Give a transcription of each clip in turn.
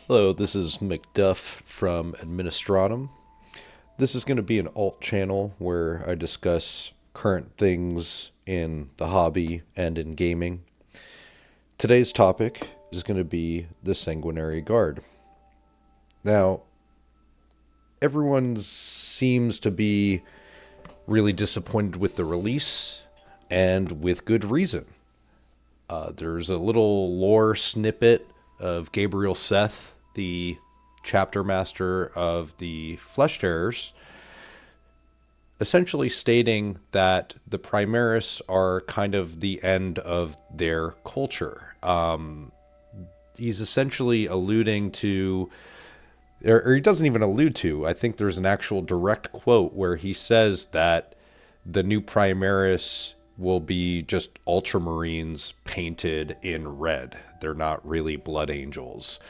Hello, this is McDuff from Administratum. This is going to be an alt channel where I discuss current things in the hobby and in gaming. Today's topic is going to be the Sanguinary Guard. Now, everyone seems to be really disappointed with the release, and with good reason. There's a little lore snippet of Gabriel Seth, the chapter master of the Flesh Terrors, essentially stating that the Primaris are kind of the end of their culture. He's essentially alluding to, or he doesn't even allude to, I think there's an actual direct quote where he says that the new Primaris will be just Ultramarines painted in red. They're not really Blood Angels.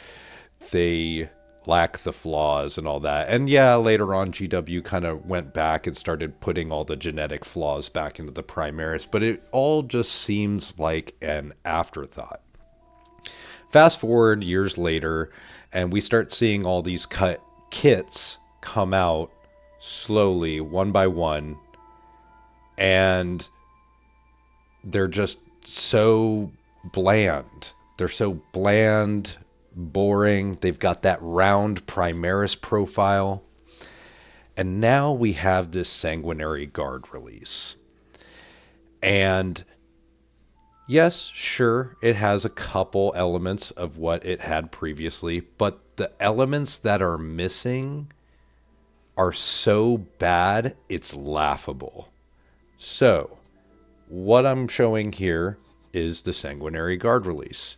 They lack the flaws and all that. And yeah, later on, GW kind of went back and started putting all the genetic flaws back into the Primaris, but it all just seems like an afterthought. Fast forward years later, and we start seeing all these cut kits come out slowly, one by one, and they're just so bland. They're so bland, boring. They've got that round Primaris profile. And now we have this Sanguinary Guard release. And yes, sure, it has a couple elements of what it had previously, but the elements that are missing are so bad, it's laughable. So, what I'm showing here is the Sanguinary Guard release.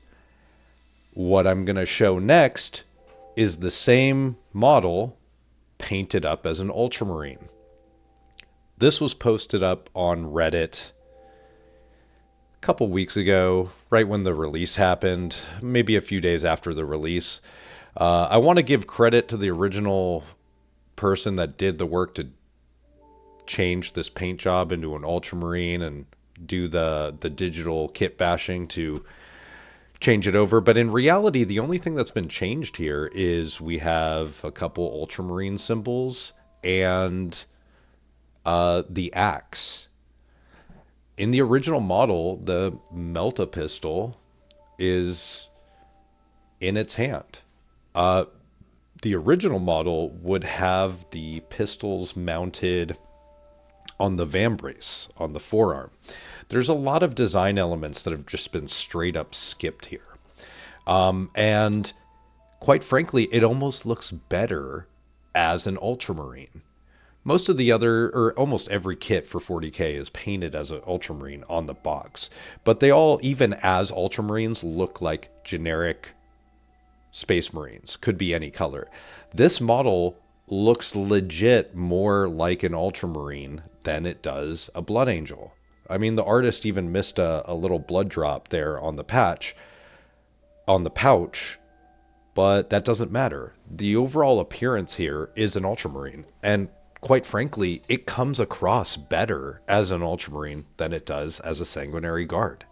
What I'm going to show next is the same model painted up as an Ultramarine. This was posted up on Reddit a couple weeks ago, right when the release happened, maybe a few days after the release. I want to give credit to the original person that did the work to change this paint job into an Ultramarine and do the digital kit bashing to change it over. But in reality, the only thing that's been changed here is we have a couple Ultramarine symbols and the axe. In the original model, the Melta pistol is in its hand. The original model would have the pistols mounted on the vambrace, on the forearm. There's a lot of design elements that have just been straight up skipped here. And quite frankly, it almost looks better as an Ultramarine. Most of the other, or almost every kit for 40k is painted as an Ultramarine on the box. But they all, even as Ultramarines, look like generic Space Marines. Could be any color. This model looks legit more like an Ultramarine than it does a Blood Angel. I mean, the artist even missed a little blood drop there on the patch, on the pouch, but that doesn't matter. The overall appearance here is an Ultramarine, and quite frankly, it comes across better as an Ultramarine than it does as a Sanguinary Guard.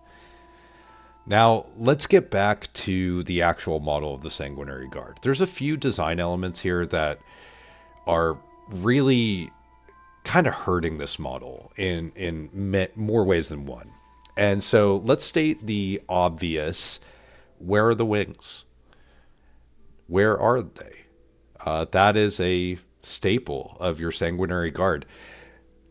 Now, let's get back to the actual model of the Sanguinary Guard. There's a few design elements here that are really kind of hurting this model in more ways than one. And so let's state the obvious. Where are the wings? Where are they? That is a staple of your Sanguinary Guard.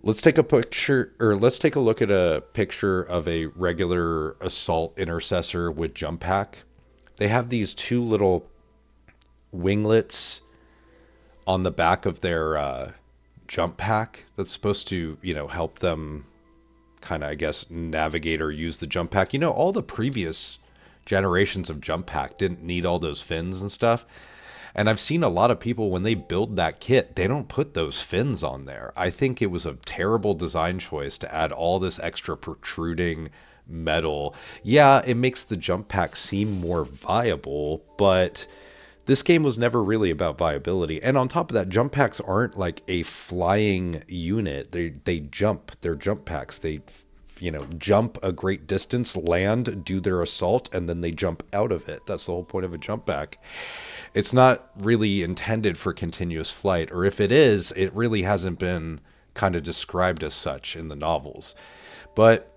Let's take a picture, or let's take a look at a picture of a regular assault intercessor with jump pack. They have these two little winglets on the back of their jump pack that's supposed to, help them kind of, I guess, navigate or use the jump pack. All the previous generations of jump pack didn't need all those fins and stuff. And I've seen a lot of people, when they build that kit, they don't put those fins on there. I think it was a terrible design choice to add all this extra protruding metal. Yeah, it makes the jump pack seem more viable, but this game was never really about viability. And on top of that, jump packs aren't like a flying unit. They jump. They're jump packs. They jump a great distance, land, do their assault, and then they jump out of it. That's the whole point of a jump pack. It's not really intended for continuous flight, or if it is, it really hasn't been kind of described as such in the novels. But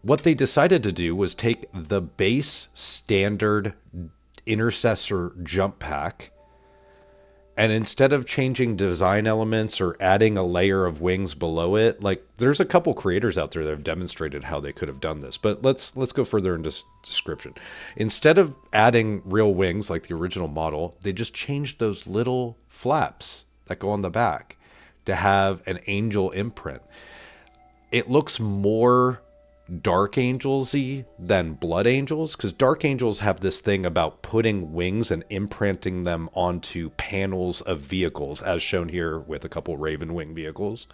what they decided to do was take the base standard intercessor jump pack, and instead of changing design elements or adding a layer of wings below it, like there's a couple creators out there that have demonstrated how they could have done this, but let's go further into description. Instead of adding real wings like the original model, they just changed those little flaps that go on the back to have an angel imprint. It looks more Dark Angels-y than Blood Angels, because Dark Angels have this thing about putting wings and imprinting them onto panels of vehicles, as shown here with a couple Raven Wing vehicles.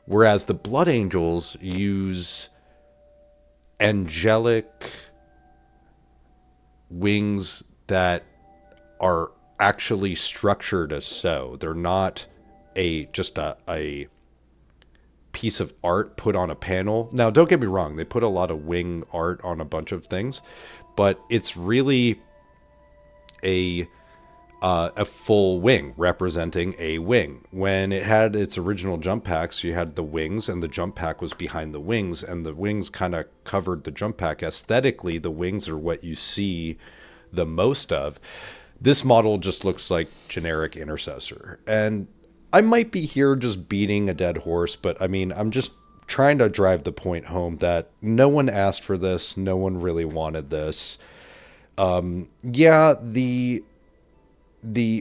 Whereas the Blood Angels use angelic wings that are actually structured as so. They're not just a piece of art put on a panel. Now, don't get me wrong, they put a lot of wing art on a bunch of things, but it's really a full wing representing a wing. When it had its original jump packs, you had the wings, and the jump pack was behind the wings, and the wings kind of covered the jump pack. Aesthetically, the wings are what you see the most of. This model just looks like generic intercessor, and I might be here just beating a dead horse, but I mean, I'm just trying to drive the point home that no one asked for this. No one really wanted this. Yeah, the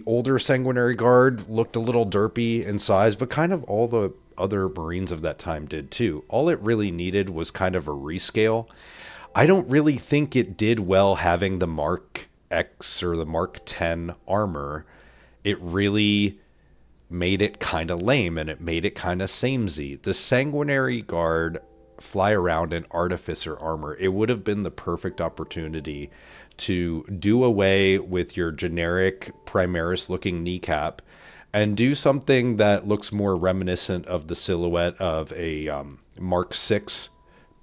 older Sanguinary Guard looked a little derpy in size, but kind of all the other Marines of that time did too. All it really needed was kind of a rescale. I don't really think it did well having the Mark X or the Mark 10 armor. It really made it kind of lame, and it made it kind of samey. The Sanguinary Guard fly around in artificer armor. It would have been the perfect opportunity to do away with your generic Primaris looking kneecap and do something that looks more reminiscent of the silhouette of a Mark 6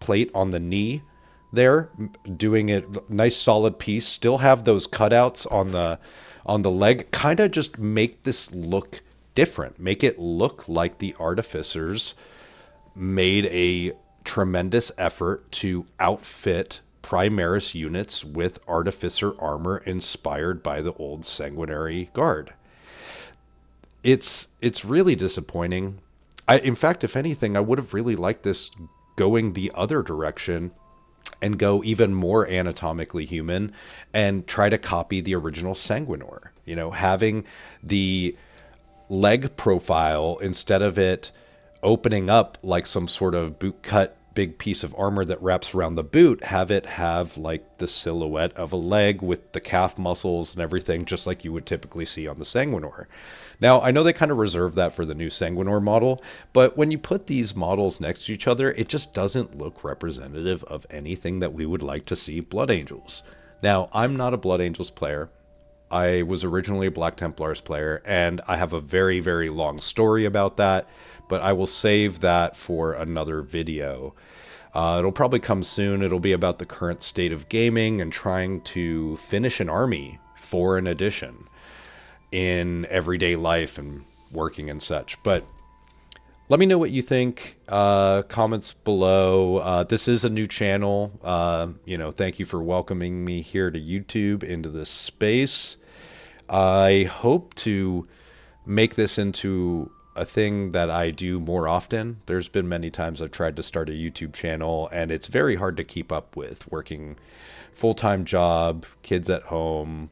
plate on the knee there, doing it nice solid piece, still have those cutouts on the leg, kind of just make this look different, make it look like the artificers made a tremendous effort to outfit Primaris units with artificer armor inspired by the old Sanguinary Guard. It's really disappointing. In fact, if anything, I would have really liked this going the other direction and go even more anatomically human and try to copy the original Sanguinor. Having the leg profile, instead of it opening up like some sort of boot cut big piece of armor that wraps around the boot, have it have like the silhouette of a leg with the calf muscles and everything, just like you would typically see on the Sanguinor. Now, I know they kind of reserved that for the new Sanguinor model, but when you put these models next to each other, it just doesn't look representative of anything that we would like to see Blood Angels. Now, I'm not a Blood Angels player. I was originally a Black Templars player, and I have a very, very long story about that, but I will save that for another video. It'll probably come soon. It'll be about the current state of gaming and trying to finish an army for an edition in everyday life and working and such. But let me know what you think. Comments below. This is a new channel. Thank you for welcoming me here to YouTube into this space. I hope to make this into a thing that I do more often. There's been many times I've tried to start a YouTube channel, and it's very hard to keep up with. Working full-time job, kids at home,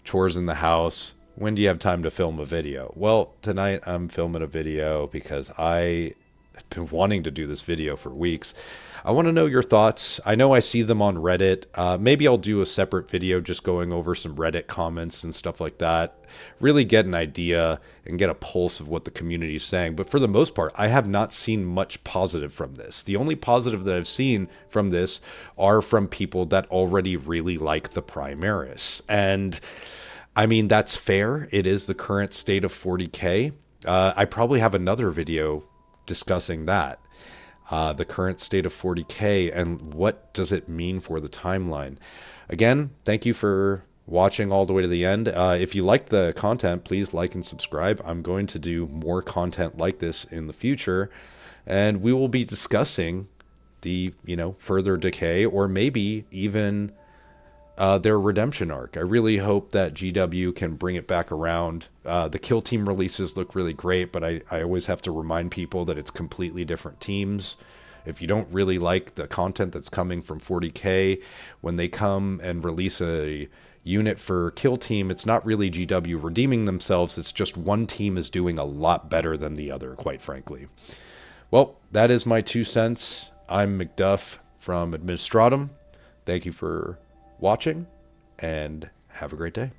chores in the house. When do you have time to film a video? Well, tonight I'm filming a video because I have been wanting to do this video for weeks. I want to know your thoughts. I know I see them on Reddit. Maybe I'll do a separate video just going over some Reddit comments and stuff like that. Really get an idea and get a pulse of what the community is saying. But for the most part, I have not seen much positive from this. The only positive that I've seen from this are from people that already really like the Primaris. And I mean, that's fair. It is the current state of 40k. I probably have another video discussing that. the current state of 40k, and what does it mean for the timeline. Again, thank you for watching all the way to the end. If you liked the content, please like and subscribe. I'm going to do more content like this in the future, and we will be discussing the, further decay, or maybe even their redemption arc. I really hope that GW can bring it back around. The Kill Team releases look really great, but I always have to remind people that it's completely different teams. If you don't really like the content that's coming from 40k, when they come and release a unit for Kill Team, it's not really GW redeeming themselves. It's just one team is doing a lot better than the other, quite frankly. Well, that is my 2 cents. I'm McDuff from Administratum. Thank you for watching, and have a great day.